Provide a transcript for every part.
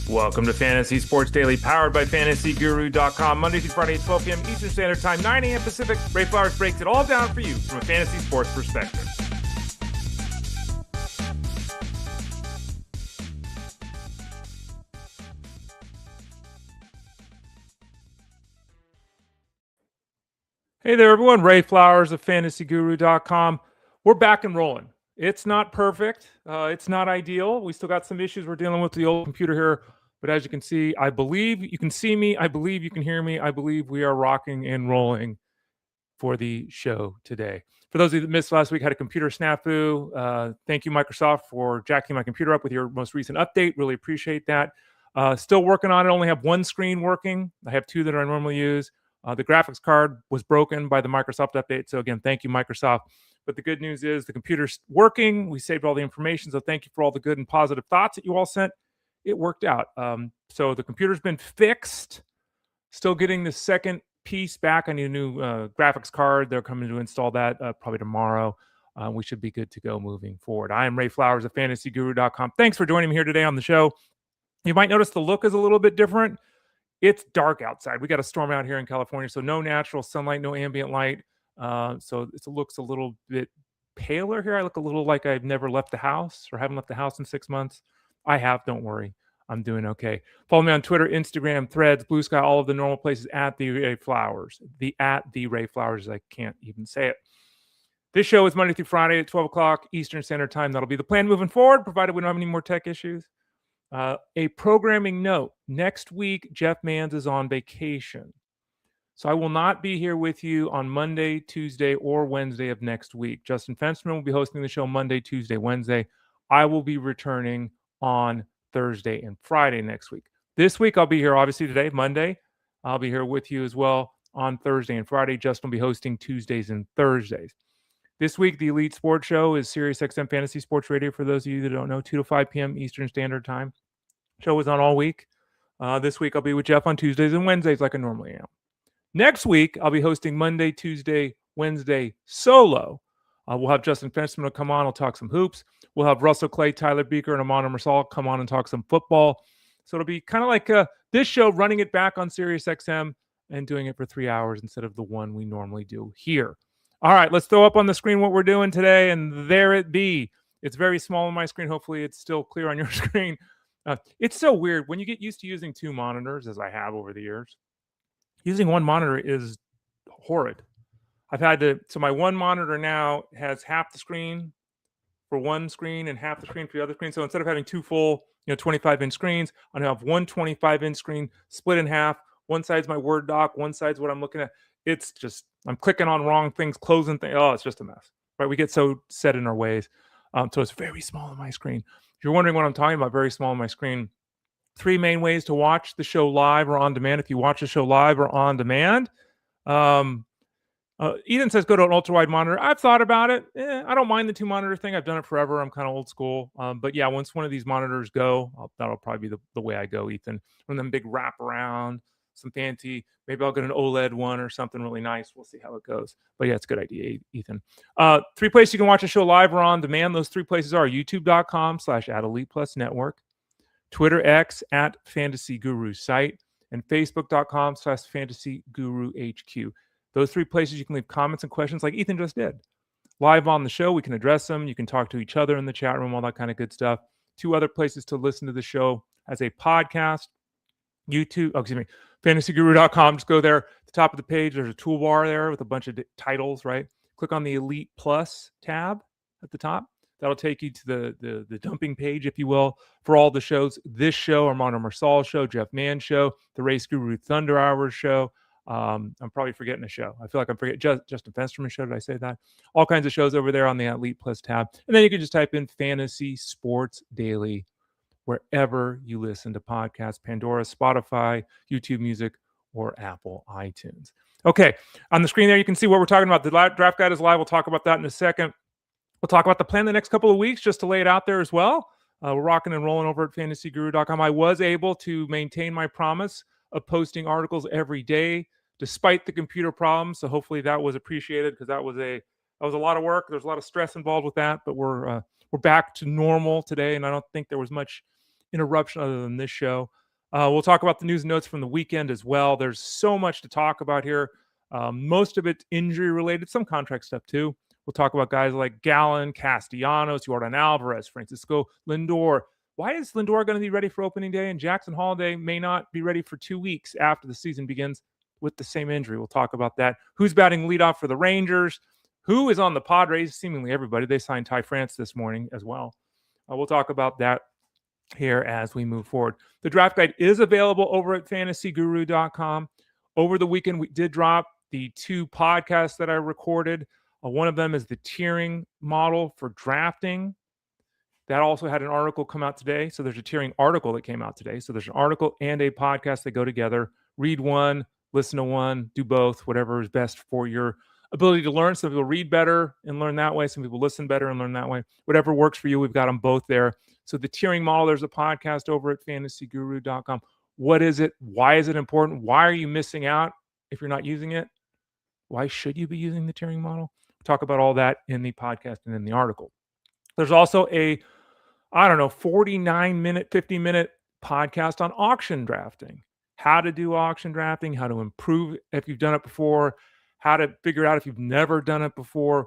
Welcome to Fantasy Sports Daily, powered by FantasyGuru.com. Monday through Friday at 12 p.m. Eastern Standard Time, 9 a.m. Pacific. Ray Flowers breaks it all down for you from a fantasy sports perspective. Hey there, everyone. Ray Flowers of FantasyGuru.com. We're back and rolling. It's not perfect. It's not ideal. We still got some issues we're dealing with the old computer here. But as you can see, I believe you can see me. I believe you can hear me. I believe we are rocking and rolling for the show today. For those of you that missed last week, had a computer snafu. Thank you, Microsoft, for jacking my computer up with your most recent update. Really appreciate that. Still working on it. Only have one screen working. I have two that I normally use. The graphics card was broken by the Microsoft update. So again, thank you, Microsoft. But the good news is the computer's working. We saved all the information. So thank you for all the good and positive thoughts that you all sent. It worked out. So the computer's been fixed. Still getting the second piece back. I need a new graphics card. They're coming to install that probably tomorrow. We should be good to go moving forward. I am Ray Flowers of FantasyGuru.com. Thanks for joining me here today on the show. You might notice the look is a little bit different. It's dark outside. We got a storm out here in California, so no natural sunlight, no ambient light. So it looks a little bit paler here. I look a little like I've never left the house or haven't left the house in 6 months. I have. Don't worry. I'm doing okay. Follow me on Twitter, Instagram, Threads, Blue Sky, all of the normal places at the Ray Flowers. At the Ray Flowers. I can't even say it. This show is Monday through Friday at 12 o'clock Eastern Standard Time. That'll be the plan moving forward, provided we don't have any more tech issues. A programming note. Next week, Jeff Mans is on vacation. So I will not be here with you on Monday, Tuesday, or Wednesday of next week. Justin Fensterman will be hosting the show Monday, Tuesday, Wednesday. I will be returning on Thursday and Friday next week. This week, I'll be here, obviously, today, Monday. I'll be here with you as well on Thursday and Friday. Justin will be hosting Tuesdays and Thursdays. This week, the Elite Sports Show is SiriusXM Fantasy Sports Radio, for those of you that don't know, 2 to 5 p.m. Eastern Standard Time. Show is on all week. This week, I'll be with Jeff on Tuesdays and Wednesdays like I normally am. Next week, I'll be hosting Monday, Tuesday, Wednesday solo. We'll have Justin Fensterman come on. I'll talk some hoops. We'll have Russell Clay, Tyler Beaker, and Amanda Marsal come on and talk some football. So it'll be kind of like this show, running it back on SiriusXM and doing it for 3 hours instead of the one we normally do here. All right, let's throw up on the screen what we're doing today, and there it be. It's very small on my screen. Hopefully it's still clear on your screen. It's so weird when you get used to using two monitors, as I have over the years. Using one monitor is horrid. So my one monitor now has half the screen for one screen and half the screen for the other screen. So instead of having two full, 25-inch screens, I now have one 25-inch screen split in half. One side's my Word doc, one side's what I'm looking at. It's just, I'm clicking on wrong things, closing things. Oh, it's just a mess, right? We get so set in our ways. So it's very small on my screen. If you're wondering what I'm talking about, very small on my screen. 3 main ways to watch the show live or on demand. If you watch the show live or on demand, Ethan says go to an ultra-wide monitor. I've thought about it. I don't mind the 2-monitor thing. I've done it forever. I'm kind of old school. But yeah, once one of these monitors go, that'll probably be the way I go, Ethan. One of them big wraparound, some fancy. Maybe I'll get an OLED one or something really nice. We'll see how it goes. But yeah, it's a good idea, Ethan. 3 places you can watch a show live or on demand. Those 3 places are youtube.com/@ElitePlusNetwork, Twitter X @FantasyGuruSite, and Facebook.com/FantasyGuruHQ. Those 3 places you can leave comments and questions like Ethan just did. Live on the show, we can address them. You can talk to each other in the chat room, all that kind of good stuff. 2 other places to listen to the show as a podcast. FantasyGuru.com. Just go there. At the top of the page, there's a toolbar there with a bunch of titles, right? Click on the Elite Plus tab at the top. That'll take you to the dumping page, if you will, for all the shows. This show, Armando Marsal show, Jeff Mann show, the Race Guru Thunder Hours show. I'm probably forgetting a show. I feel like I'm forgetting Justin Fensterman show. Did I say that? All kinds of shows over there on the Elite Plus tab. And then you can just type in Fantasy Sports Daily wherever you listen to podcasts, Pandora, Spotify, YouTube Music, or Apple iTunes. Okay, on the screen there, you can see what we're talking about. The draft guide is live. We'll talk about that in a second. We'll talk about the plan the next couple of weeks, just to lay it out there as well. We're rocking and rolling over at FantasyGuru.com. I was able to maintain my promise of posting articles every day, despite the computer problems. So hopefully that was appreciated, because that was a lot of work. There's a lot of stress involved with that, but we're back to normal today, and I don't think there was much interruption other than this show. We'll talk about the news and notes from the weekend as well. There's so much to talk about here. Most of it's injury related, some contract stuff too. We'll talk about guys like Gallen, Castellanos, Yordan, Alvarez, Francisco Lindor. Why is Lindor going to be ready for opening day and Jackson Holliday may not be ready for 2 weeks after the season begins with the same injury? We'll talk about that. Who's batting leadoff for the Rangers? Who is on the Padres? Seemingly everybody. They signed Ty France this morning as well. We'll talk about that here as we move forward. The draft guide is available over at fantasyguru.com. Over the weekend, we did drop the 2 podcasts that I recorded. One of them is the tiering model for drafting. That also had an article come out today. So there's a tiering article that came out today. So there's an article and a podcast that go together. Read one, listen to one, do both, whatever is best for your ability to learn. Some people read better and learn that way. Some people listen better and learn that way. Whatever works for you, we've got them both there. So the tiering model, there's a podcast over at fantasyguru.com. What is it? Why is it important? Why are you missing out if you're not using it? Why should you be using the tiering model? We'll talk about all that in the podcast and in the article. There's also a 49-minute, 50-minute podcast on auction drafting. How to do auction drafting, how to improve if you've done it before, how to figure out if you've never done it before,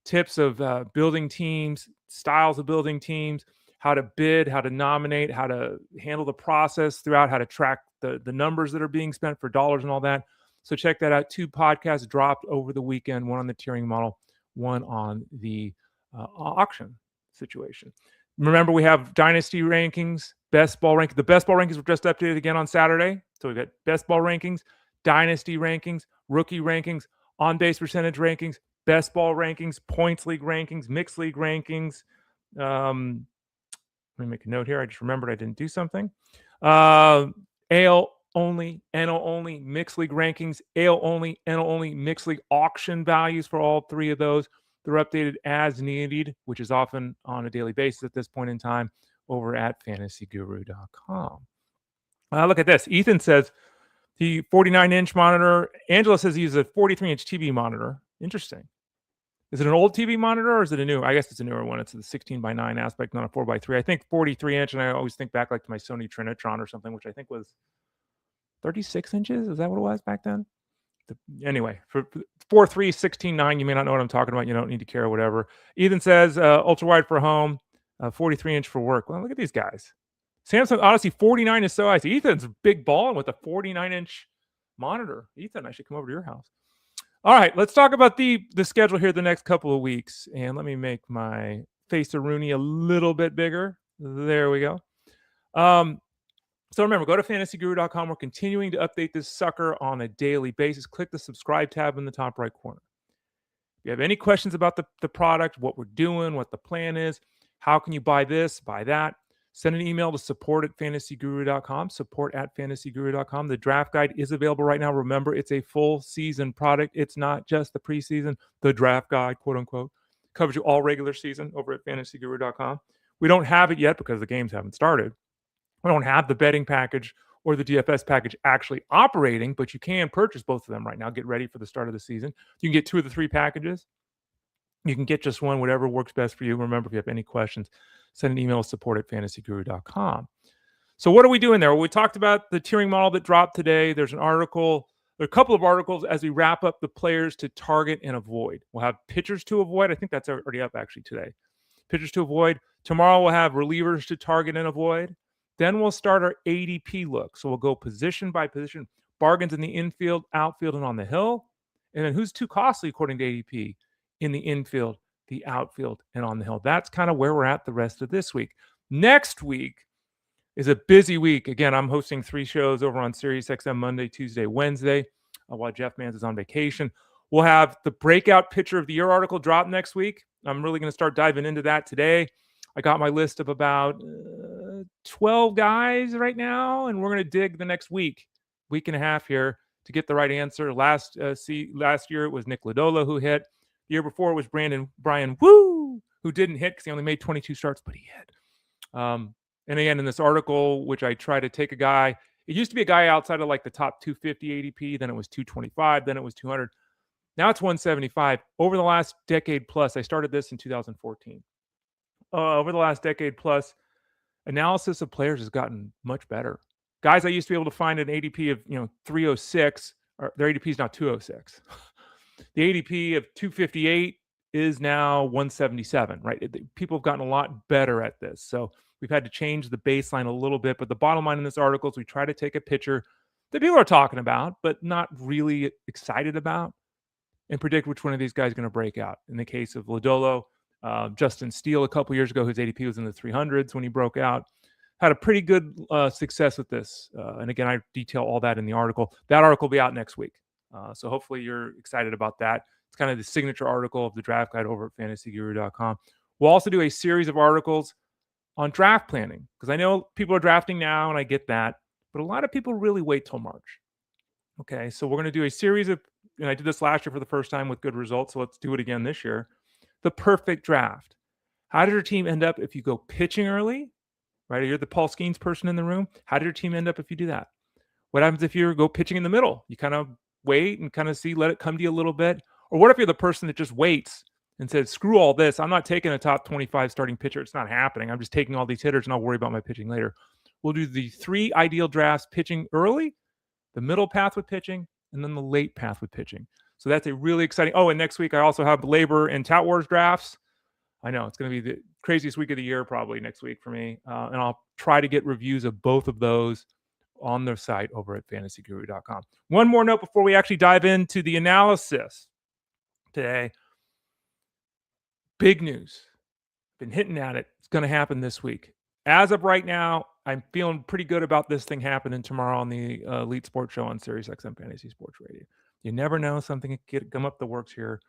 tips of building teams, styles of building teams, how to bid, how to nominate, how to handle the process throughout, how to track the numbers that are being spent for dollars and all that. So check that out. 2 podcasts dropped over the weekend, one on the tiering model, one on the auction situation. Remember, we have Dynasty rankings, best ball rankings. The best ball rankings were just updated again on Saturday. So we've got best ball rankings, Dynasty rankings, rookie rankings, on-base percentage rankings, best ball rankings, points league rankings, mixed league rankings. Let me make a note here. I just remembered I didn't do something. AL only, NL only, mixed league rankings, AL only, NL only, mixed league auction values for all 3 of those. They're updated as needed, which is often on a daily basis at this point in time over at fantasyguru.com. Look at this. Ethan says the 49-inch monitor. Angela says he uses a 43-inch TV monitor. Interesting. Is it an old TV monitor or is it a new? I guess it's a newer one. It's the 16:9 aspect, not a 4:3. I think 43-inch, and I always think back like to my Sony Trinitron or something, which I think was 36 inches. Is that what it was back then? Anyway, for 4.3, 16:9, you may not know what I'm talking about. You don't need to care or whatever. Ethan says ultra wide for home, 43-inch for work. Well, look at these guys. Samsung Odyssey 49 is so icy. Ethan's big balling with a 49-inch monitor. Ethan, I should come over to your house. All right, let's talk about the schedule here the next couple of weeks. And let me make my face of Rooney a little bit bigger. There we go. So remember, go to fantasyguru.com. We're continuing to update this sucker on a daily basis. Click the subscribe tab in the top right corner. If you have any questions about the product, what we're doing, what the plan is, how can you buy this, buy that, send an email to support@fantasyguru.com, support@fantasyguru.com. The draft guide is available right now. Remember, it's a full season product. It's not just the preseason. The draft guide, quote unquote, covers you all regular season over at fantasyguru.com. We don't have it yet because the games haven't started. We don't have the betting package or the DFS package actually operating, but you can purchase both of them right now. Get ready for the start of the season. You can get 2 of the 3 packages. You can get just one, whatever works best for you. Remember, if you have any questions, send an email to support@fantasyguru.com. So what are we doing there? Well, we talked about the tiering model that dropped today. There's an article, there are a couple of articles as we wrap up the players to target and avoid. We'll have pitchers to avoid. I think that's already up actually today. Pitchers to avoid. Tomorrow we'll have relievers to target and avoid. Then we'll start our ADP look. So we'll go position by position, bargains in the infield, outfield, and on the hill. And then who's too costly according to ADP in the infield, the outfield, and on the hill. That's kind of where we're at the rest of this week. Next week is a busy week. Again, I'm hosting 3 shows over on SiriusXM Monday, Tuesday, Wednesday, while Jeff Mans is on vacation. We'll have the breakout pitcher of the year article drop next week. I'm really going to start diving into that today. I got my list of about 12 guys right now, and we're going to dig the next week and a half here to get the right answer. Last year it was Nick Lodolo who hit. The year before it was Brian Woo, who didn't hit because he only made 22 starts, but he hit. And again, in this article, which I try to take a guy, it used to be a guy outside of like the top 250 ADP, then it was 225, then it was 200. Now it's 175. Over the last decade plus, I started this in 2014. Over the last decade plus, analysis of players has gotten much better. Guys I used to be able to find an ADP of 306, or their ADP is now 206. The ADP of 258 is now 177, right? People have gotten a lot better at this. So we've had to change the baseline a little bit. But the bottom line in this article is we try to take a picture that people are talking about, but not really excited about, and predict which one of these guys is going to break out. In the case of Lodolo, Justin Steele a couple years ago, his ADP was in the 300s when he broke out. Had a pretty good success with this. And again, I detail all that in the article. That article will be out next week. So hopefully you're excited about that. It's kind of the signature article of the draft guide over at fantasyguru.com. We'll also do a series of articles on draft planning, because I know people are drafting now, and I get that, but a lot of people really wait till March. Okay, so we're going to do a series of, and I did this last year for the first time with good results, so let's do it again this year. The perfect draft. How did your team end up if you go pitching early? Right? You're the Paul Skeens person in the room. How did your team end up if you do that? What happens if you go pitching in the middle? You kind of wait and kind of see, let it come to you a little bit. Or what if you're the person that just waits and says, screw all this. I'm not taking a top 25 starting pitcher. It's not happening. I'm just taking all these hitters and I'll worry about my pitching later. We'll do the 3 ideal drafts: pitching early, the middle path with pitching, and then the late path with pitching. So that's a really exciting. Oh, and next week I also have labor and tout wars drafts. I know it's going to be the craziest week of the year probably next week for me. And I'll try to get reviews of both of those on their site over at fantasyguru.com. One more note before we actually dive into the analysis today. Big news. Been hitting at it. It's going to happen this week. As of right now, I'm feeling pretty good about this thing happening tomorrow on the Elite Sports Show on SiriusXM Fantasy Sports Radio. You never know, something could come up the works here.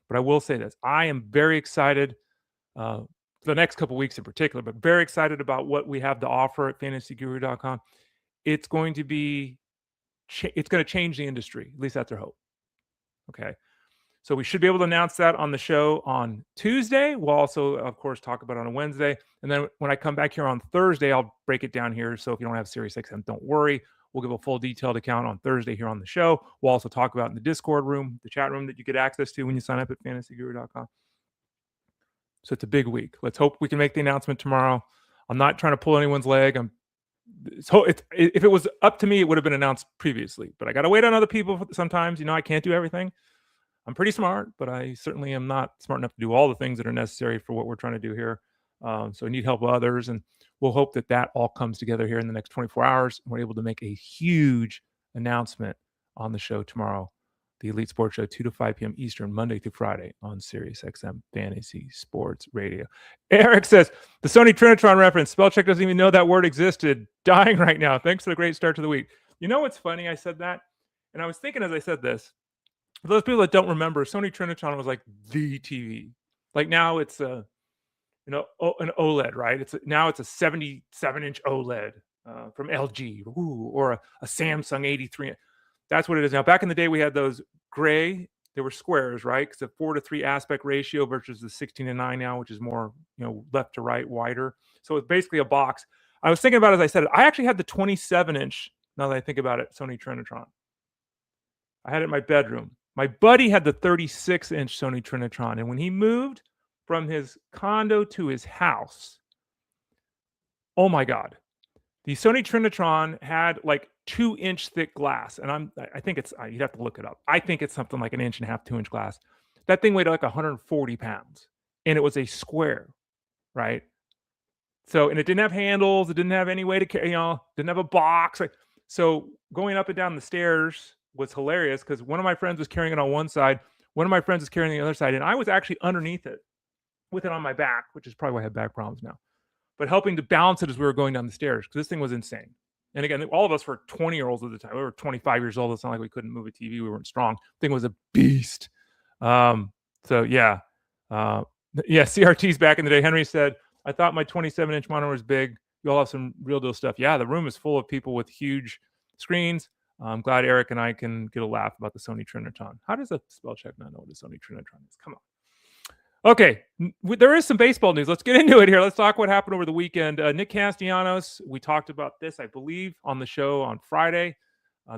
But I will say this. I am very excited for the next couple weeks in particular, but very excited about what we have to offer at fantasyguru.com. It's going to be, it's going to change the industry. At least that's our hope. Okay. So we should be able to announce that on the show on Tuesday. We'll also, of course, talk about it on a Wednesday. And then when I come back here on Thursday, I'll break it down here. So if you don't have SiriusXM, don't worry. We'll give a full detailed account on Thursday here on the show. We'll also talk about in the Discord room, the chat room that you get access to when you sign up at fantasyguru.com. So it's a big week. Let's hope we can make the announcement tomorrow. I'm not trying to pull anyone's leg. If it was up to me, it would have been announced previously. But I got to wait on other people sometimes. I can't do everything. I'm pretty smart, but I certainly am not smart enough to do all the things that are necessary for what we're trying to do here. So I need help with others, and we'll hope that all comes together here in the next 24 hours. We're able to make a huge announcement on the show tomorrow, the Elite Sports Show, 2 to 5 p.m. Eastern, Monday through Friday on SiriusXM Fantasy Sports Radio. Eric says, the Sony Trinitron reference, Spellcheck doesn't even know that word existed. Dying right now. Thanks for the great start to the week. You know what's funny? I said that, and I was thinking as I said this, for those people that don't remember, Sony Trinitron was like the TV. Like now it's an OLED, right? Now it's a 77-inch OLED from LG, or a Samsung 83. That's what it is now. Back in the day, we had those gray. They were squares, right? Because a 4:3 aspect ratio versus the 16:9 now, which is more left to right, wider. So it's basically a box. I was thinking about it as I said it. I actually had the 27-inch. Now that I think about it, Sony Trinitron. I had it in my bedroom. My buddy had the 36-inch Sony Trinitron, and when he moved from his condo to his house, oh my God, the Sony Trinitron had like 2-inch thick glass, and I think it's, you'd have to look it up. I think it's something like 1.5 inch, 2-inch glass. That thing weighed like 140 pounds, and it was a square, right? So, and it didn't have handles. It didn't have any way to carry, didn't have a box. So going up and down the stairs was hilarious because one of my friends was carrying it on one side, one of my friends was carrying the other side, and I was actually underneath it with it on my back, which is probably why I have back problems now, but helping to balance it as we were going down the stairs because this thing was insane. And again, all of us were 20-year-olds at the time. We were 25 years old. It's not like we couldn't move a TV. We weren't strong. The thing was a beast. CRT's back in the day. Henry said, I thought my 27-inch monitor was big. You all have some real deal stuff. Yeah, the room is full of people with huge screens. I'm glad Eric and I can get a laugh about the Sony Trinitron. How does a spell check not know what the Sony Trinitron is? Come on. Okay, there is some baseball news. Let's get into it here. Let's talk what happened over the weekend. Nick Castellanos, we talked about this, I believe, on the show on Friday,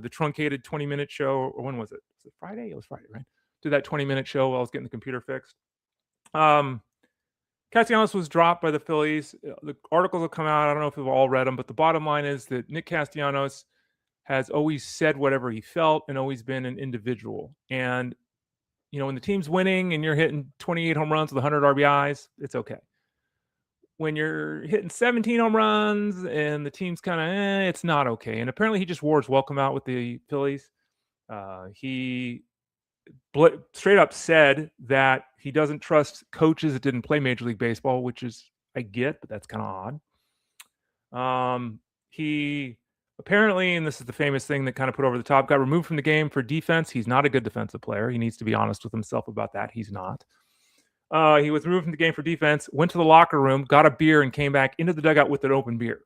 the truncated 20-minute show. Or when was it? Was it Friday? It was Friday, right? Did that 20-minute show while I was getting the computer fixed. Castellanos was dropped by the Phillies. The articles have come out. I don't know if you've all read them, but the bottom line is that Nick Castellanos has always said whatever he felt and always been an individual. And, when the team's winning and you're hitting 28 home runs with 100 RBIs, it's okay. When you're hitting 17 home runs and the team's kind of, it's not okay. And apparently he just wore his welcome out with the Phillies. He straight up said that he doesn't trust coaches that didn't play Major League Baseball, which is, I get, but that's kind of odd. He apparently, and this is the famous thing that kind of put over the top, got removed from the game for defense. He's not a good defensive player. He needs to be honest with himself about that. He's not. He was removed from the game for defense, went to the locker room, got a beer, and came back into the dugout with an open beer.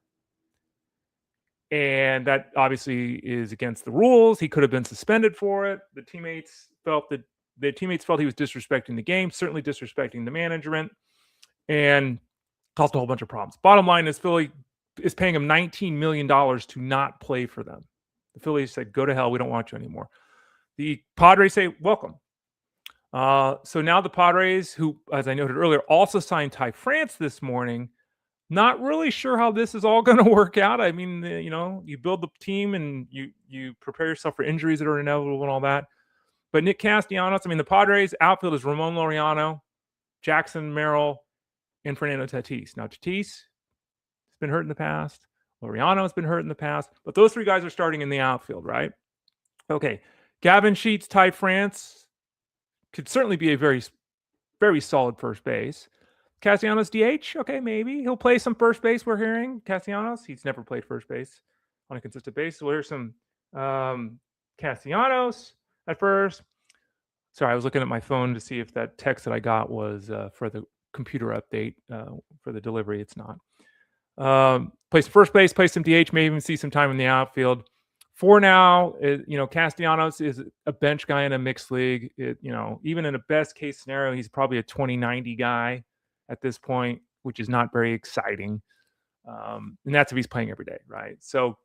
And that obviously is against the rules. He could have been suspended for it. The teammates felt he was disrespecting the game, certainly disrespecting the management, and caused a whole bunch of problems. Bottom line is Philly is paying him $19 million to not play for them. The Phillies said, go to hell. We don't want you anymore. The Padres say, welcome. So now the Padres, who, as I noted earlier, also signed Ty France this morning, not really sure how this is all going to work out. I mean, you build the team and you prepare yourself for injuries that are inevitable and all that. But Nick Castellanos, the Padres outfield is Ramon Laureano, Jackson Merrill, and Fernando Tatis. Now, Tatis has been hurt in the past. Laureano has been hurt in the past. But those three guys are starting in the outfield, right? Okay. Gavin Sheets, Ty France could certainly be a very, very solid first base. Castellanos DH, okay, maybe. He'll play some first base, we're hearing. Castellanos, he's never played first base on a consistent basis. So here's some Castellanos at first. Sorry, I was looking at my phone to see if that text that I got was for the computer update for the delivery. It's not. Plays first base, plays some DH, may even see some time in the outfield. For now, Castellanos is a bench guy in a mixed league. Even in a best case scenario, he's probably a 20-90 guy at this point, which is not very exciting. And that's if he's playing every day, right? So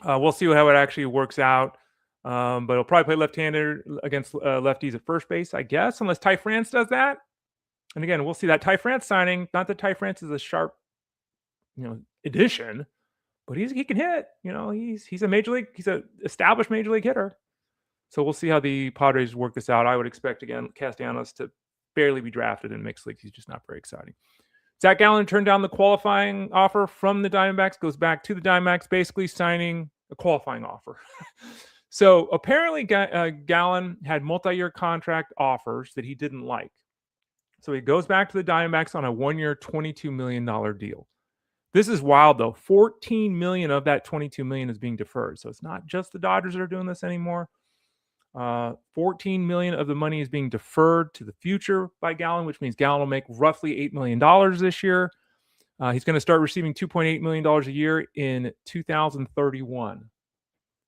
we'll see how it actually works out. But he'll probably play left-handed against lefties at first base, I guess, unless Ty France does that. And again, we'll see that Ty France signing. Not that Ty France is a sharp, addition, but he can hit. He's an established major league hitter. So we'll see how the Padres work this out. I would expect again Castellanos to barely be drafted in mixed leagues. He's just not very exciting. Zach Gallen turned down the qualifying offer from the Diamondbacks, goes back to the Diamondbacks, basically signing a qualifying offer. So apparently Gallen had multi-year contract offers that he didn't like. So he goes back to the Diamondbacks on a 1-year, $22 million deal. This is wild, though. $14 million of that $22 million is being deferred. So it's not just the Dodgers that are doing this anymore. $14 million of the money is being deferred to the future by Gallen, which means Gallen will make roughly $8 million this year. He's going to start receiving $2.8 million a year in 2031.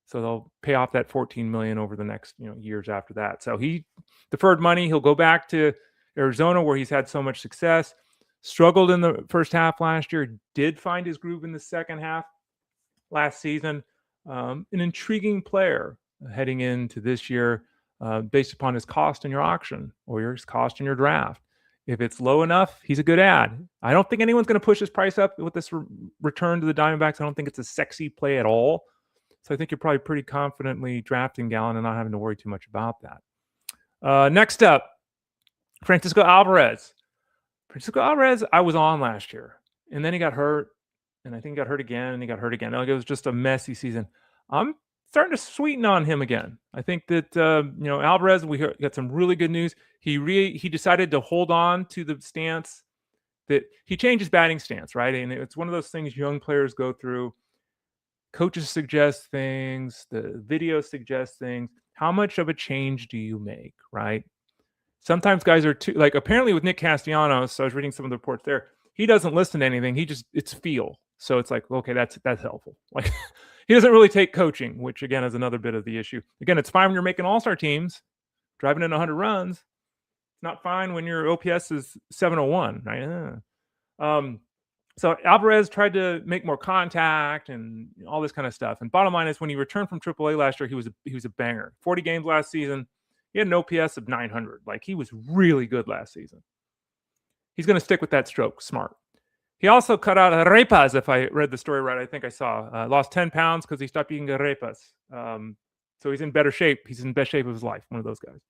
So they'll pay off that $14 million over the next years after that. So he deferred money. He'll go back to Arizona where he's had so much success. Struggled in the first half last year. Did find his groove in the second half last season. An intriguing player heading into this year based upon his cost in your auction or his cost in your draft. If it's low enough, he's a good ad. I don't think anyone's going to push his price up with this return to the Diamondbacks. I don't think it's a sexy play at all. So I think you're probably pretty confidently drafting Gallen and not having to worry too much about that. Next up, Francisco Alvarez. Francisco Alvarez, I was on last year, and then he got hurt, and I think he got hurt again, and he got hurt again. Like, it was just a messy season. I'm starting to sweeten on him again. I think that Alvarez, we got some really good news. He decided to hold on to the stance that he changed his batting stance, right? And it's one of those things young players go through. Coaches suggest things, the videos suggest things. How much of a change do you make, right? Sometimes guys are too, apparently with Nick Castellanos, I was reading some of the reports there, he doesn't listen to anything. It's feel. So it's like, okay, that's helpful. Like, he doesn't really take coaching, which again is another bit of the issue. Again, it's fine when you're making all-star teams, driving in 100 runs. It's not fine when your OPS is 701, right? So Alvarez tried to make more contact and all this kind of stuff. And bottom line is, when he returned from AAA last year, he was a banger. 40 games last season. He had an OPS of 900. Like, he was really good last season. He's going to stick with that stroke. Smart. He also cut out arepas, if I read the story right. I think I saw. Lost 10 pounds because he stopped eating arepas. So he's in better shape. He's in best shape of his life. One of those guys.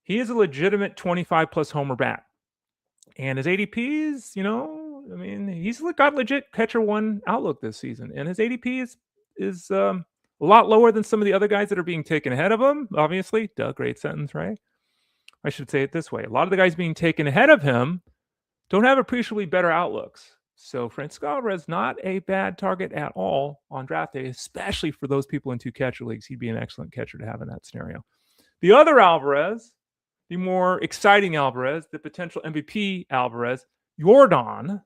He is a legitimate 25-plus homer bat. And his ADP is, he's got legit catcher one outlook this season. And his ADP is a lot lower than some of the other guys that are being taken ahead of him, obviously. Duh, great sentence, right? I should say it this way. A lot of the guys being taken ahead of him don't have appreciably better outlooks. So Francisco Alvarez, not a bad target at all on draft day, especially for those people in 2 catcher leagues. He'd be an excellent catcher to have in that scenario. The other Alvarez, the more exciting Alvarez, the potential MVP Alvarez, Yordan,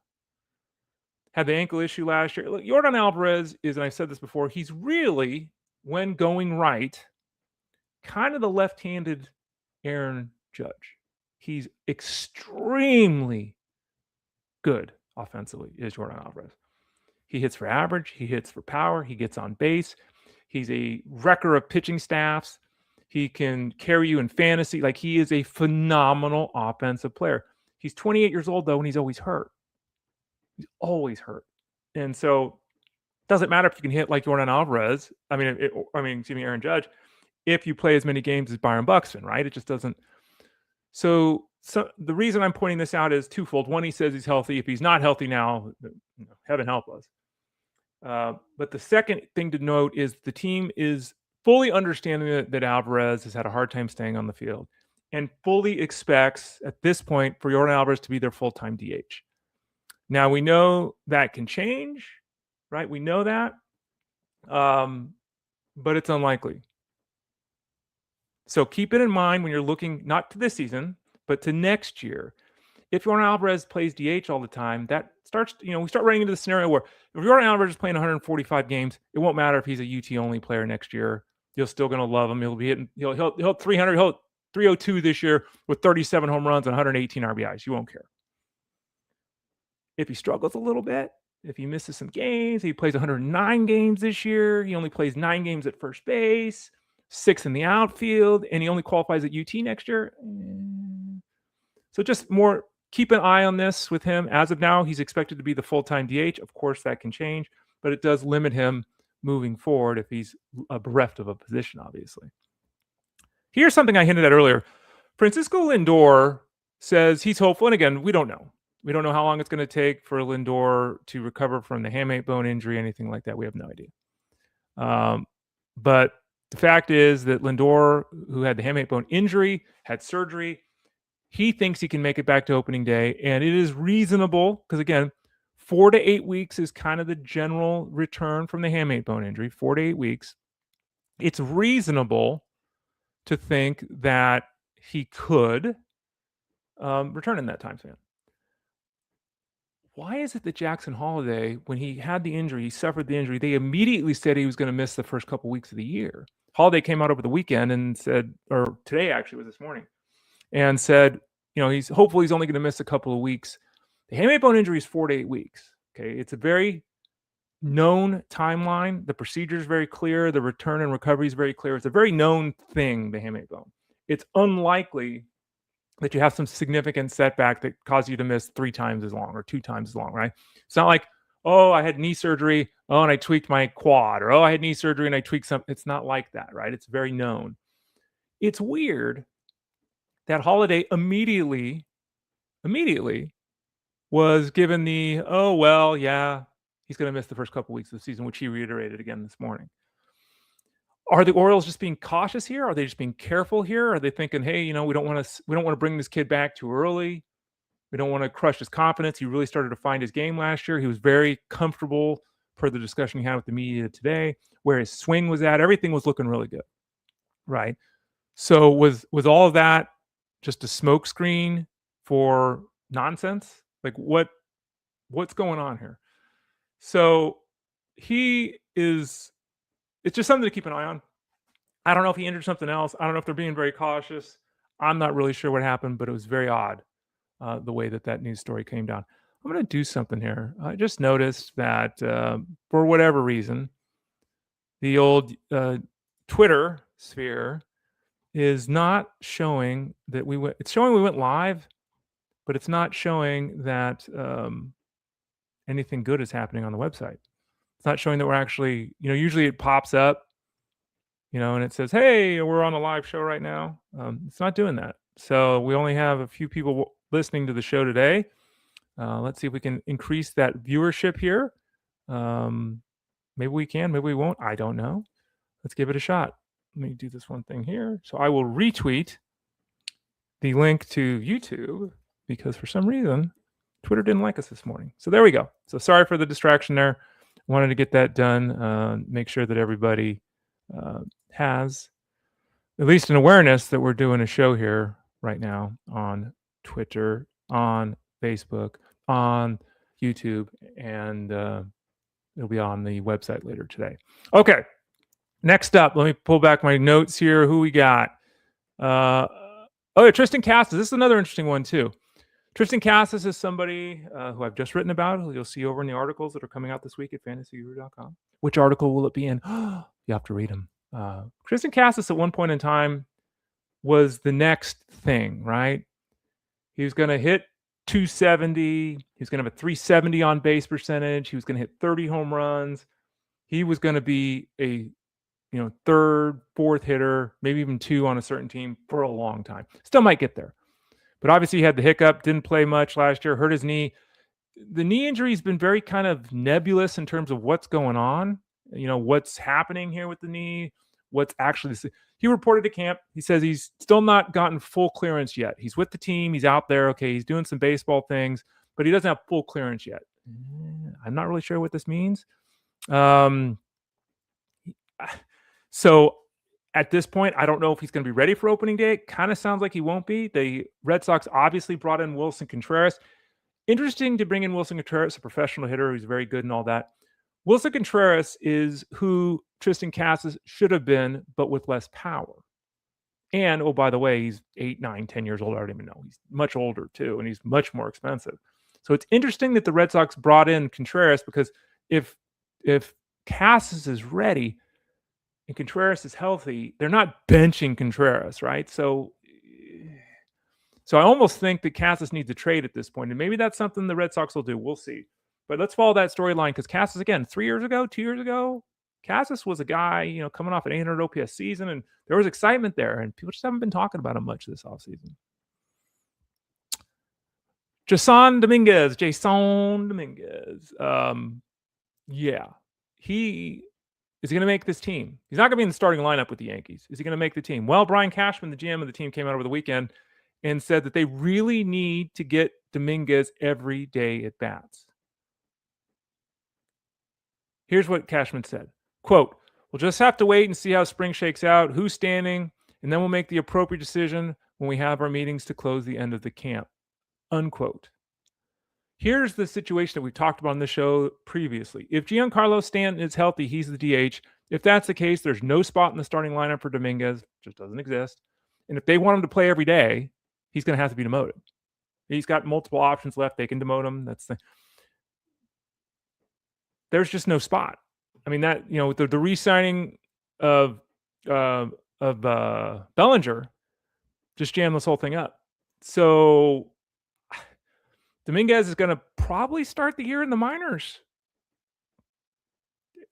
had the ankle issue last year. Look, Yordan Alvarez is, and I've said this before, he's really, when going right, kind of the left-handed Aaron Judge. He's extremely good offensively, is Yordan Alvarez. He hits for average. He hits for power. He gets on base. He's a wrecker of pitching staffs. He can carry you in fantasy. Like, he is a phenomenal offensive player. He's 28 years old, though, and he's always hurt. He's always hurt. And so it doesn't matter if you can hit like Yordan Alvarez. Aaron Judge, if you play as many games as Byron Buxton, right? It just doesn't. So the reason I'm pointing this out is twofold. One, he says he's healthy. If he's not healthy now, heaven help us. But the second thing to note is the team is fully understanding that Alvarez has had a hard time staying on the field and fully expects at this point for Yordan Alvarez to be their full-time DH. Now, we know that can change, right? We know that, but it's unlikely. So keep it in mind when you're looking not to this season, but to next year. If Yordan Alvarez plays DH all the time, that starts, we start running into the scenario where if Yordan Alvarez is playing 145 games, it won't matter if he's a UT only player next year. You're still going to love him. He'll be hitting, he'll 300, he'll 302 this year with 37 home runs and 118 RBIs. You won't care. If he struggles a little bit, if he misses some games, he plays 109 games this year. He only plays 9 games at first base, 6 in the outfield, and he only qualifies at UT next year. So just more, keep an eye on this with him. As of now, he's expected to be the full-time DH. Of course, that can change, but it does limit him moving forward if he's bereft of a position, obviously. Here's something I hinted at earlier. Francisco Lindor says he's hopeful, and again, we don't know. We don't know how long it's going to take for Lindor to recover from the hamate bone injury, anything like that. We have no idea. But the fact is that Lindor, who had the hamate bone injury, had surgery. He thinks he can make it back to opening day, and it is reasonable because, again, 4 to 8 weeks is kind of the general return from the hamate bone injury, 4 to 8 weeks. It's reasonable to think that he could return in that time span. Why is it that Jackson Holliday, when he had the injury, he suffered the injury, they immediately said he was going to miss the first couple weeks of the year? Holliday came out over the weekend and said, or today actually was this morning, and said, he's hopefully he's only going to miss a couple of weeks. The hamate bone injury is 4 to 8 weeks. Okay, it's a very known timeline. The procedure is very clear. The return and recovery is very clear. It's a very known thing, the hamate bone. It's unlikely that you have some significant setback that caused you to miss 3 times as long or 2 times as long, right? It's not like, oh, I had knee surgery, oh, and I tweaked my quad, or oh, I had knee surgery and I tweaked something. It's not like that, right? It's very known. It's weird that Holliday immediately was given the, oh, well, yeah, he's going to miss the first couple weeks of the season, which he reiterated again this morning. Are the Orioles just being cautious here? Are they just being careful here? Are they thinking, hey, we don't want to bring this kid back too early. We don't want to crush his confidence. He really started to find his game last year. He was very comfortable per the discussion he had with the media today, where his swing was at. Everything was looking really good, right? So was all of that just a smokescreen for nonsense? Like what's going on here? So it's just something to keep an eye on. I don't know if he injured something else. I don't know if they're being very cautious. I'm not really sure what happened, but it was very odd the way that news story came down. I'm going to do something here. I just noticed that for whatever reason, the old Twitter sphere is not showing that we went. It's showing we went live, but it's not showing that anything good is happening on the website. It's not showing that we're actually, usually it pops up, and it says, hey, we're on a live show right now. It's not doing that. So we only have a few people listening to the show today. Let's see if we can increase that viewership here. Maybe we can, maybe we won't. I don't know. Let's give it a shot. Let me do this one thing here. So I will retweet the link to YouTube because for some reason, Twitter didn't like us this morning. So there we go. So sorry for the distraction there. Wanted to get that done. Make sure that everybody has at least an awareness that we're doing a show here right now on Twitter, on Facebook, on YouTube, and it'll be on the website later today. Okay. Next up, let me pull back my notes here. Who we got? Triston Casas. This is another interesting one too. Triston Casas is somebody who I've just written about, who you'll see over in the articles that are coming out this week at fantasyguru.com. Which article will it be in? You have to read them. Triston Casas at one point in time was the next thing, right? He was going to hit 270. He was going to have a 370 on base percentage. He was going to hit 30 home runs. He was going to be a third, fourth hitter, maybe even two on a certain team for a long time. Still might get there. But obviously he had the hiccup, didn't play much last year, hurt his knee. The knee injury has been very kind of nebulous in terms of what's going on, what's happening here with the knee, what's actually he reported to camp. He says he's still not gotten full clearance yet. He's with the team. He's out there. Okay, he's doing some baseball things, but he doesn't have full clearance yet. I'm not really sure what this means. So at this point, I don't know if he's going to be ready for opening day. It kind of sounds like he won't be. The Red Sox obviously brought in Wilson Contreras. Interesting to bring in Wilson Contreras, a professional hitter who's very good and all that. Wilson Contreras is who Triston Casas should have been, but with less power. And, oh, by the way, he's 8, 9, 10 years old. I don't even know. He's much older, too, and he's much more expensive. So it's interesting that the Red Sox brought in Contreras because if Casas is ready and Contreras is healthy, they're not benching Contreras, right? So I almost think that Casas needs a trade at this point, and maybe that's something the Red Sox will do. We'll see. But let's follow that storyline because Casas, again, 2 years ago, Casas was a guy, coming off an 800 OPS season, and there was excitement there, and people just haven't been talking about him much this offseason. Jasson Dominguez. Yeah, he is he going to make this team? He's not going to be in the starting lineup with the Yankees. Is he going to make the team? Well, Brian Cashman, the GM of the team, came out over the weekend and said that they really need to get Dominguez every day at bats. Here's what Cashman said. Quote, we'll just have to wait and see how spring shakes out, who's standing, and then we'll make the appropriate decision when we have our meetings to close the end of the camp. Unquote. Here's the situation that we talked about on the show previously. If Giancarlo Stanton is healthy, he's the DH. If that's the case, there's no spot in the starting lineup for Dominguez. Just doesn't exist. And if they want him to play every day, he's going to have to be demoted. He's got multiple options left. They can demote him. There's just no spot. I mean, that, the re-signing of Bellinger just jammed this whole thing up. So Dominguez is going to probably start the year in the minors.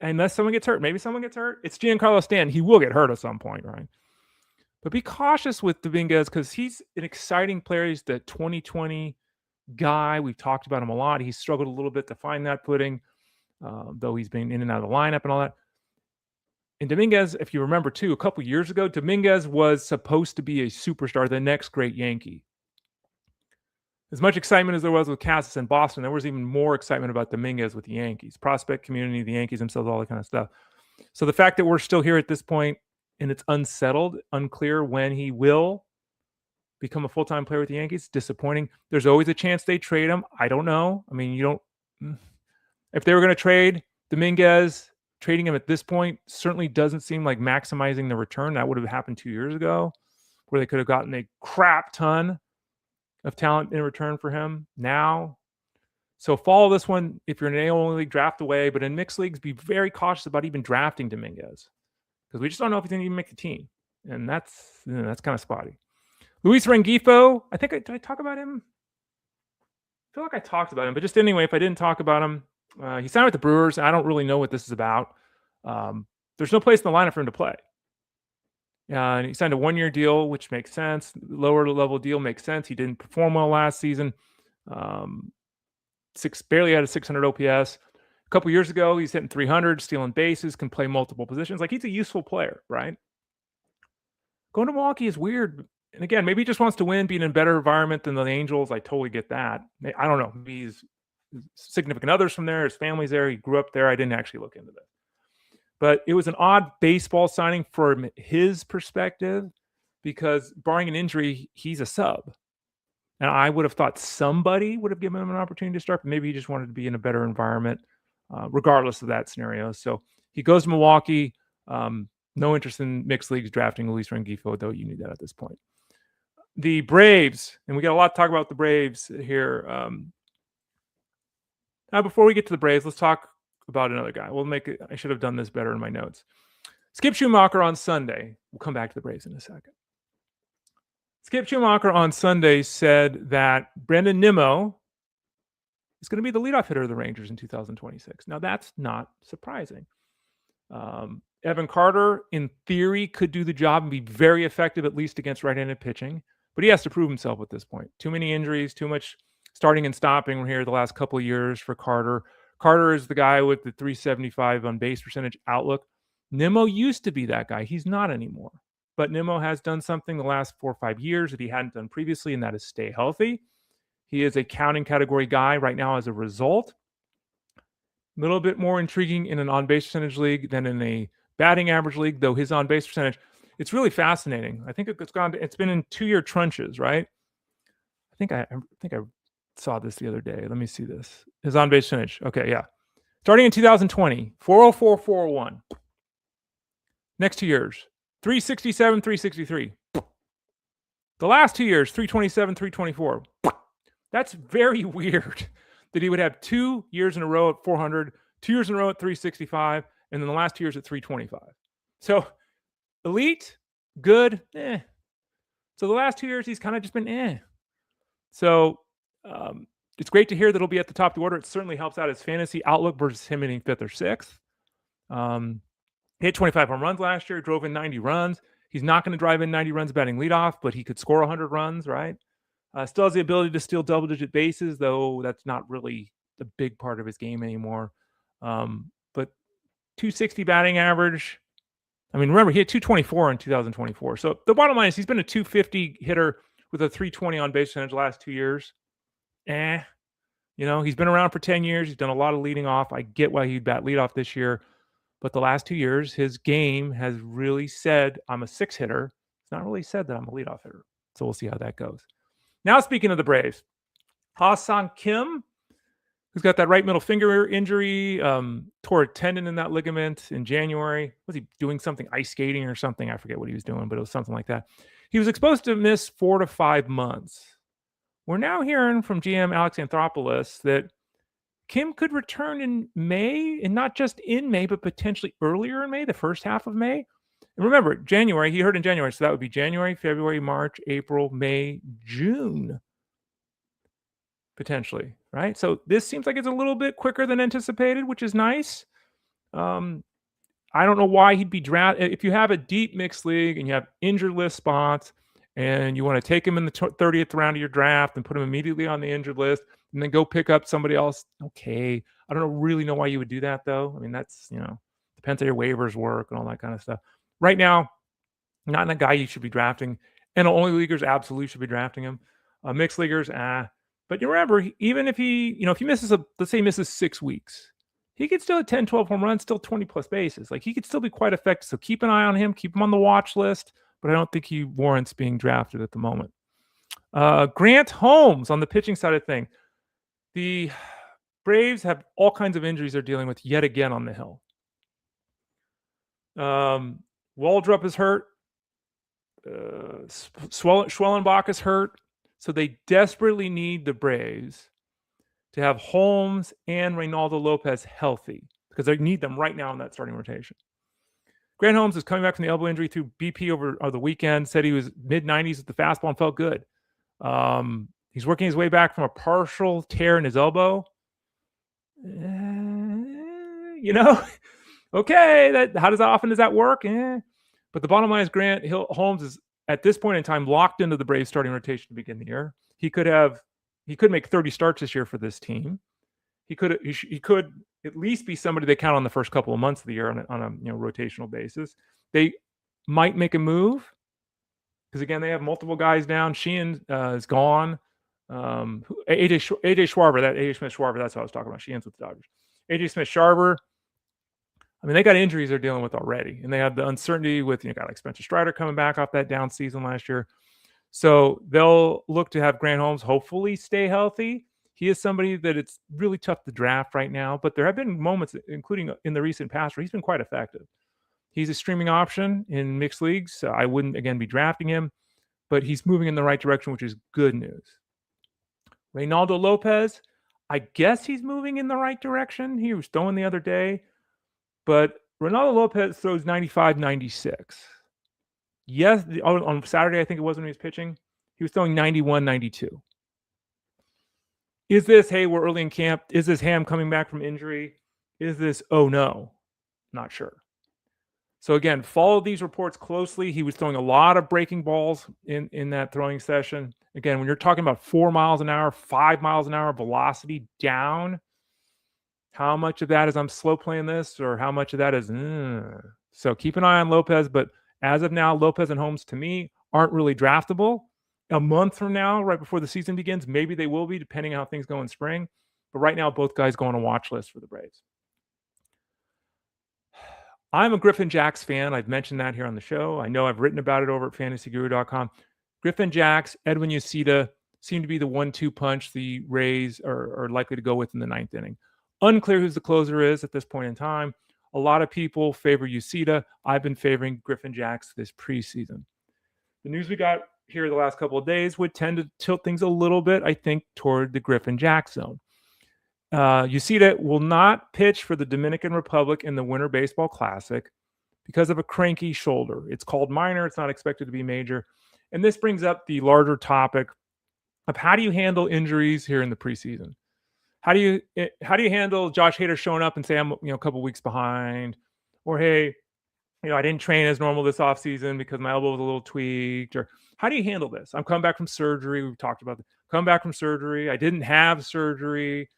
Unless someone gets hurt. Maybe someone gets hurt. It's Giancarlo Stanton. He will get hurt at some point, right? But be cautious with Dominguez because he's an exciting player. He's the 2020 guy. We've talked about him a lot. He's struggled a little bit to find that footing, though he's been in and out of the lineup and all that. And Dominguez, if you remember too, a couple years ago, Dominguez was supposed to be a superstar, the next great Yankee. As much excitement as there was with Casas in Boston, there was even more excitement about Dominguez with the Yankees, prospect community, the Yankees themselves, all that kind of stuff. So the fact that we're still here at this point and it's unsettled, unclear when he will become a full-time player with the Yankees, disappointing. There's always a chance they trade him. I don't know. I mean, if they were going to trade Dominguez, trading him at this point certainly doesn't seem like maximizing the return. That would have happened 2 years ago where they could have gotten a crap ton of talent in return for him now. So follow this one if you're in an AL league, draft away, but in mixed leagues, be very cautious about even drafting Dominguez because we just don't know if he's going to even make the team. And that's kind of spotty. Luis Rengifo, did I talk about him? feel like I talked about him, but just anyway, if I didn't talk about him, he signed with the Brewers. I don't really know what this is about. There's no place in the lineup for him to play. And he signed a 1-year deal, which makes sense. Lower level deal makes sense. He didn't perform well last season. Barely had a 600 OPS. A couple years ago, he's hitting 300, stealing bases, can play multiple positions. Like, he's a useful player, right? Going to Milwaukee is weird. And again, maybe he just wants to win, be in a better environment than the Angels. I totally get that. I don't know. Maybe he's significant others from there. His family's there. He grew up there. I didn't actually look into this. But it was an odd baseball signing from his perspective because, barring an injury, he's a sub. And I would have thought somebody would have given him an opportunity to start, but maybe he just wanted to be in a better environment, regardless of that scenario. So he goes to Milwaukee. No interest in mixed leagues drafting Luis Rengifo, though you knew that at this point. The Braves, and we got a lot to talk about the Braves here. Now, before we get to the Braves, let's talk about another guy. I should have done this better in my notes. Skip Schumacher on Sunday. We'll come back to the Braves in a second. Skip Schumacher on Sunday said that Brandon Nimmo is going to be the leadoff hitter of the Rangers in 2026. Now, that's not surprising. Evan Carter, in theory, could do the job and be very effective, at least against right-handed pitching. But he has to prove himself at this point. Too many injuries, too much starting and stopping here the last couple of years for Carter. Carter is the guy with the 375 on base percentage outlook. Nimmo used to be that guy. He's not anymore. But Nimmo has done something the last 4 or 5 years that he hadn't done previously, and that is stay healthy. He is a counting category guy right now as a result. A little bit more intriguing in an on-base percentage league than in a batting average league, though his on-base percentage, it's really fascinating. I think it's been in 2-year trunches, right? I think I saw this the other day. Let me see this. His on-base percentage. Okay, yeah. Starting in 2020, 404, 401. Next 2 years, 367, 363. The last 2 years, 327, 324. That's very weird that he would have 2 years in a row at 400, 2 years in a row at 365, and then the last 2 years at 325. So elite, good, So the last 2 years, he's kind of just been So it's great to hear that he'll be at the top of the order. It certainly helps out his fantasy outlook versus him hitting 5th or 6th. Hit 25 home runs last year, drove in 90 runs. He's not going to drive in 90 runs batting leadoff, but he could score 100 runs, right? Still has the ability to steal double-digit bases, though that's not really the big part of his game anymore. But 260 batting average. I mean, remember, he had 224 in 2024. So the bottom line is he's been a 250 hitter with a 320 on base percentage the last 2 years. He's been around for 10 years. He's done a lot of leading off. I get why he'd bat leadoff this year. But the last 2 years, his game has really said, I'm a 6 hitter. It's not really said that I'm a leadoff hitter. So we'll see how that goes. Now, speaking of the Braves, Ha-Seong Kim, who's got that right middle finger injury, tore a tendon in that ligament in January. Was he doing something, ice skating or something? I forget what he was doing, but it was something like that. He was supposed to miss 4 to 5 months. We're now hearing from GM Alex Anthopoulos that Kim could return in May, and not just in May, but potentially earlier in May, the first half of May. And remember, January, he hurt in January, so that would be January, February, March, April, May, June, potentially, right? So this seems like it's a little bit quicker than anticipated, which is nice. I don't know why he'd be drafted. If you have a deep mixed league and you have injured list spots and you want to take him in the 30th round of your draft and put him immediately on the injured list and then go pick up somebody else, okay. I don't really know why you would do that, though. I mean, that's, depends how your waivers work and all that kind of stuff. Right now, not in a guy you should be drafting. And only leaguers absolutely should be drafting him. Mixed leaguers, But you remember, even if he misses let's say he misses 6 weeks, he could still hit 10, 12 home runs, still 20 plus bases. Like, he could still be quite effective. So keep an eye on him, keep him on the watch list, but I don't think he warrants being drafted at the moment. Grant Holmes on the pitching side of things. The Braves have all kinds of injuries they're dealing with yet again on the hill. Waldrop is hurt. Schwellenbach is hurt. So they desperately need the Braves to have Holmes and Reynaldo Lopez healthy because they need them right now in that starting rotation. Grant Holmes is coming back from the elbow injury through BP over the weekend. Said he was mid-90s with the fastball and felt good. He's working his way back from a partial tear in his elbow. Okay, how often does that work? But the bottom line is Holmes is at this point in time locked into the Braves starting rotation to begin the year. He could make 30 starts this year for this team. He could at least be somebody they count on the first couple of months of the year on a rotational basis. They might make a move because again they have multiple guys down. Sheehan is gone. AJ Smith-Schwarber, that's what I was talking about. Sheehan's with the Dodgers. AJ Smith-Schwarber. I mean, they got injuries they're dealing with already, and they have the uncertainty with guy like Spencer Strider coming back off that down season last year. So they'll look to have Grant Holmes hopefully stay healthy. He is somebody that it's really tough to draft right now, but there have been moments, including in the recent past, where he's been quite effective. He's a streaming option in mixed leagues, so I wouldn't, again, be drafting him, but he's moving in the right direction, which is good news. Reynaldo Lopez, I guess he's moving in the right direction. He was throwing the other day, but Reynaldo Lopez throws 95, 96. Yes, on Saturday, I think it was when he was pitching, he was throwing 91, 92. Is this, hey, we're early in camp? Is this Ham coming back from injury? Is this, oh no? Not sure. So again, follow these reports closely. He was throwing a lot of breaking balls in that throwing session. Again, when you're talking about 4 miles an hour, 5 miles an hour velocity down, how much of that is I'm slow playing this or how much of that is, So keep an eye on Lopez, but as of now, Lopez and Holmes to me aren't really draftable. A month from now, right before the season begins, maybe they will be, depending on how things go in spring. But right now, both guys go on a watch list for the Braves. I'm a Griffin Jax fan. I've mentioned that here on the show. I know I've written about it over at fantasyguru.com. Griffin Jax, Edwin Uceta seem to be the 1-2 punch the Rays are likely to go with in the 9th inning. Unclear who the closer is at this point in time. A lot of people favor Uceta. I've been favoring Griffin Jax this preseason. The news we got here the last couple of days would tend to tilt things a little bit, I think, toward the Griffin Jax zone. Uceta will not pitch for the Dominican Republic in the Winter Baseball Classic because of a cranky shoulder. It's called minor. It's not expected to be major. And this brings up the larger topic of how do you handle injuries here in the preseason? How do you handle Josh Hader showing up and say, I'm a couple weeks behind, or hey, I didn't train as normal this offseason because my elbow was a little tweaked, or how do you handle this? I'm coming back from surgery. We've talked about this. Come back from surgery. I didn't have surgery.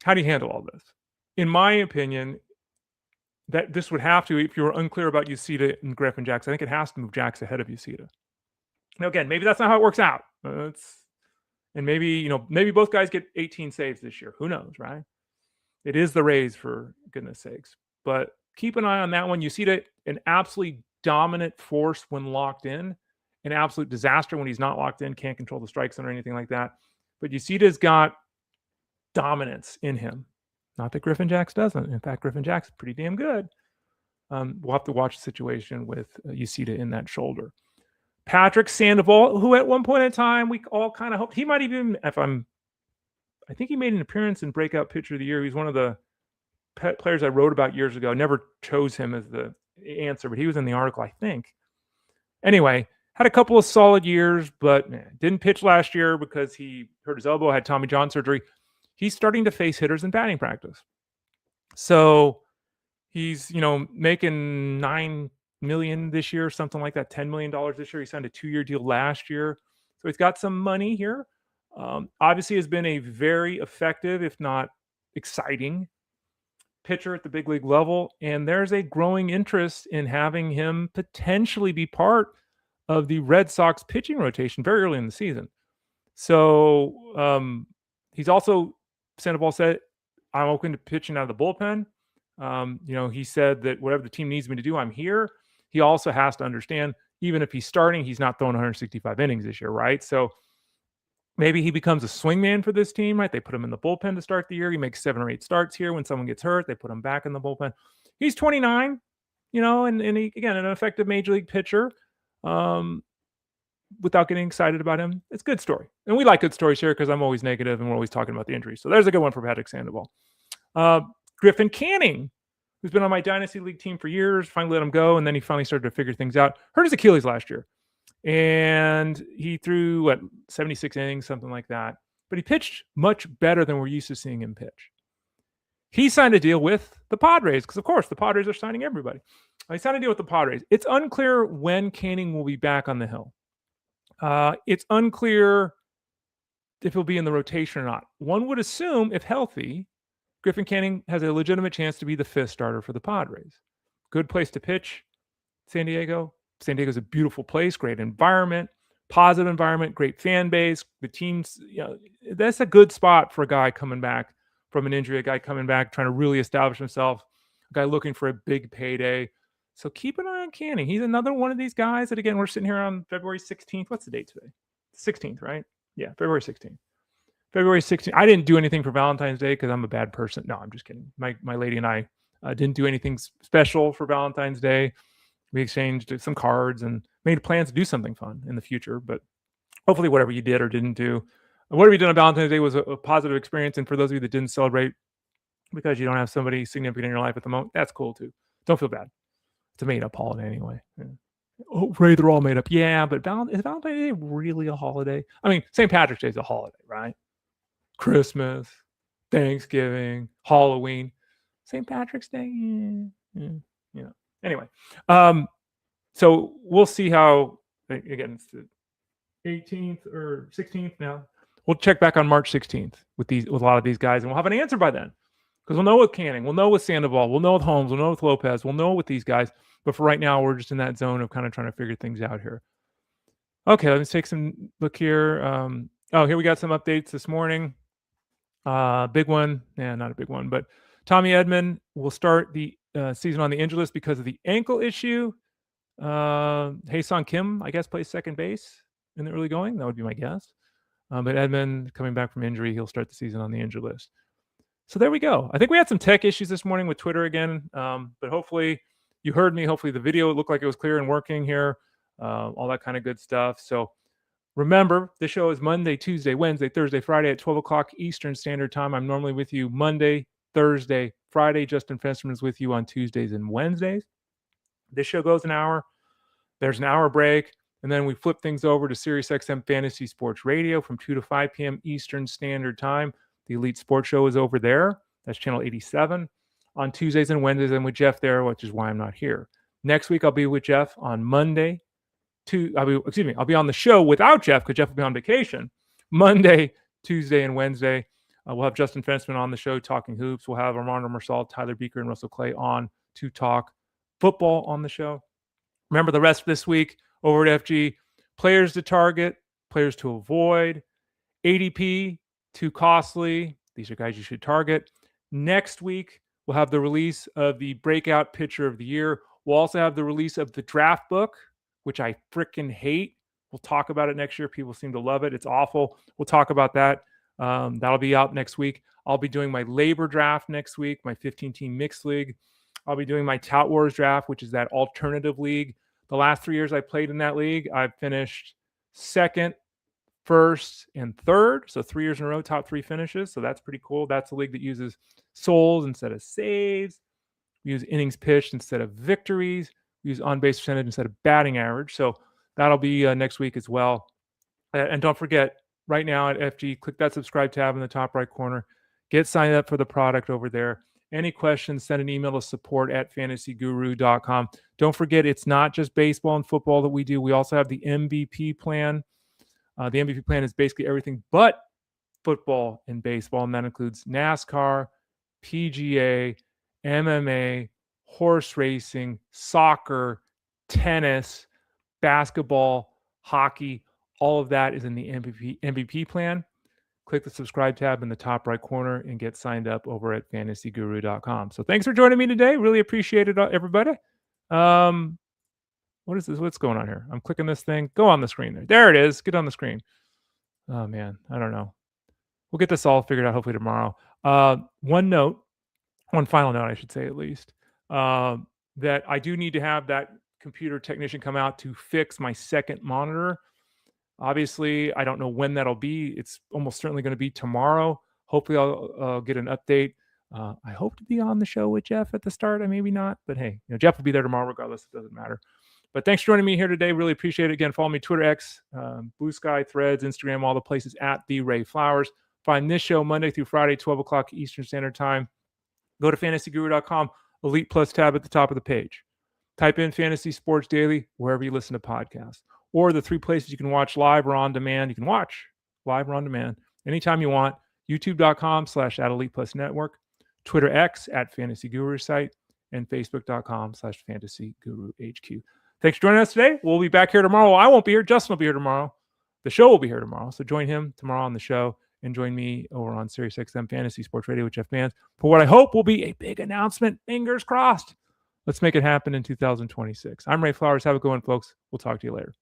How do you handle all this? In my opinion, that this would have to, if you were unclear about Uceta and Griffin Jax, I think it has to move Jax ahead of Uceta. Now, again, maybe that's not how it works out. And maybe both guys get 18 saves this year. Who knows, right? It is the Rays, for goodness sakes. But keep an eye on that one. Uceta, an absolutely dominant force when locked in, an absolute disaster when he's not locked in, can't control the strike zone or anything like that. But Uceta's got dominance in him. Not that Griffin Jax doesn't. In fact, Griffin Jax is pretty damn good. We'll have to watch the situation with Uceta in that shoulder. Patrick Sandoval, who at one point in time we all kind of hoped he might even, I think he made an appearance in Breakout Pitcher of the Year. He's one of the players I wrote about years ago. Never chose him as the answer, but he was in the article, I think. Anyway, had a couple of solid years, but didn't pitch last year because he hurt his elbow, had Tommy John surgery. He's starting to face hitters in batting practice. So he's, making $9 million this year, something like that, $10 million this year. He signed a 2-year deal last year. So he's got some money here. Obviously has been a very effective, if not exciting, pitcher at the big league level. And there's a growing interest in having him potentially be part of the Red Sox pitching rotation very early in the season. So he's also, Sandoval said, I'm open to pitching out of the bullpen. He said that whatever the team needs me to do, I'm here. He also has to understand, even if he's starting, he's not throwing 165 innings this year, right? So maybe he becomes a swingman for this team, right? They put him in the bullpen to start the year. He makes 7 or 8 starts here. When someone gets hurt, they put him back in the bullpen. He's 29, and he, again, an effective major league pitcher. Without getting excited about him, it's a good story. And we like good stories here because I'm always negative and we're always talking about the injuries. So there's a good one for Patrick Sandoval. Griffin Canning, who's been on my Dynasty League team for years, finally let him go, and then he finally started to figure things out. Hurt his Achilles last year. And he threw 76 innings, something like that. But he pitched much better than we're used to seeing him pitch. He signed a deal with the Padres because, of course, the Padres are signing everybody. He signed a deal with the Padres. It's unclear when Canning will be back on the hill. It's unclear if he'll be in the rotation or not. One would assume, if healthy, Griffin Canning has a legitimate chance to be the fifth starter for the Padres. Good place to pitch, San Diego. San Diego's a beautiful place, great environment, positive environment, great fan base. The team's, that's a good spot for a guy coming back from an injury, a guy coming back trying to really establish himself, a guy looking for a big payday. So keep an eye on Canning. He's another one of these guys that, again, we're sitting here on February 16th. What's the date today? 16th, right? Yeah, February 16th. February 16th. I didn't do anything for Valentine's Day because I'm a bad person. No, I'm just kidding. My lady and I didn't do anything special for Valentine's Day. We exchanged some cards and made plans to do something fun in the future. But hopefully whatever you did or didn't do, whatever you did on Valentine's Day was a positive experience. And for those of you that didn't celebrate because you don't have somebody significant in your life at the moment, that's cool too. Don't feel bad. It's a made-up holiday anyway. Yeah. Oh, Ray, they're all made up. Yeah, but is Valentine's Day really a holiday? I mean, St. Patrick's Day is a holiday, right? Christmas, Thanksgiving, Halloween, St. Patrick's Day. Yeah. Anyway, so we'll see how, again, it's the 18th or 16th now. We'll check back on March 16th with a lot of these guys, and we'll have an answer by then. Because we'll know with Canning, we'll know with Sandoval, we'll know with Holmes, we'll know with Lopez, we'll know with these guys. But for right now, we're just in that zone of kind of trying to figure things out here. Okay, let's take some look here. Here we got some updates this morning. Big one. Yeah, not a big one, but Tommy Edman will start the season on the injured list because of the ankle issue. Ha-Seong Kim, I guess, plays second base in the early going. That would be my guess. But Edman, coming back from injury, he'll start the season on the injured list. So there we go. I think we had some tech issues this morning with Twitter again, but hopefully you heard me. Hopefully the video looked like it was clear and working here, all that kind of good stuff. So remember, the show is Monday, Tuesday, Wednesday, Thursday, Friday at 12 o'clock Eastern Standard Time. I'm normally with you Monday, Thursday, Friday. Justin Fensterman is with you on Tuesdays and Wednesdays. This show goes an hour. There's an hour break. And then we flip things over to SiriusXM Fantasy Sports Radio from 2 to 5 p.m. Eastern Standard Time. The Elite Sports Show is over there. That's channel 87. On Tuesdays and Wednesdays, I'm with Jeff there, which is why I'm not here. Next week, I'll be with Jeff on Monday. I'll be on the show without Jeff because Jeff will be on vacation. Monday, Tuesday, and Wednesday. We'll have Justin Fensterman on the show talking hoops. We'll have Armando Marsal, Tyler Beaker, and Russell Clay on to talk football on the show. Remember the rest of this week over at FG, players to target, players to avoid, ADP too costly. These are guys you should target. Next week, we'll have the release of the breakout pitcher of the year. We'll also have the release of the draft book, which I freaking hate. We'll talk about it next year. People seem to love it. It's awful. We'll talk about that. That'll be out next week. I'll be doing my labor draft next week, my 15-team mixed league. I'll be doing my Tout Wars draft, which is that alternative league. The last 3 years I played in that league, I've finished second, first, and third. So 3 years in a row, top 3 finishes. So that's pretty cool. That's a league that uses souls instead of saves. We use innings pitched instead of victories. We use on-base percentage instead of batting average. So that'll be next week as well. And don't forget, right now at FG, click that subscribe tab in the top right corner. Get signed up for the product over there. Any questions, send an email to support@fantasyguru.com. Don't forget, it's not just baseball and football that we do. We also have the MVP plan. The MVP plan is basically everything but football and baseball, and that includes NASCAR, PGA, MMA, horse racing, soccer, tennis, basketball, hockey. All of that is in the MVP plan. Click the subscribe tab in the top right corner and get signed up over at fantasyguru.com. So thanks for joining me today. Really appreciate it, everybody. What is this? What's going on here? I'm clicking this thing. Go on the screen there. There it is. Get on the screen. Oh, man. I don't know. We'll get this all figured out hopefully tomorrow. One final note, I should say at least, that I do need to have that computer technician come out to fix my second monitor. Obviously, I don't know when that'll be. It's almost certainly going to be tomorrow. Hopefully, I'll get an update. I hope to be on the show with Jeff at the start. I maybe not, but hey, Jeff will be there tomorrow regardless. It doesn't matter. But thanks for joining me here today. Really appreciate it. Again, follow me Twitter, X, Blue Sky, Threads, Instagram, all the places at The Ray Flowers. Find this show Monday through Friday, 12 o'clock Eastern Standard Time. Go to fantasyguru.com, Elite Plus tab at the top of the page. Type in Fantasy Sports Daily wherever you listen to podcasts. Or the 3 places you can watch live or on demand. You can watch live or on demand anytime you want. YouTube.com/@ElitePlusNetwork, Twitter X @FantasyGuru site, and Facebook.com/FantasyGuruHQ. Thanks for joining us today. We'll be back here tomorrow. I won't be here. Jasson will be here tomorrow. The show will be here tomorrow. So join him tomorrow on the show and join me over on SiriusXM Fantasy Sports Radio with Jeff Vance for what I hope will be a big announcement. Fingers crossed. Let's make it happen in 2026. I'm Ray Flowers. Have a good one, folks. We'll talk to you later.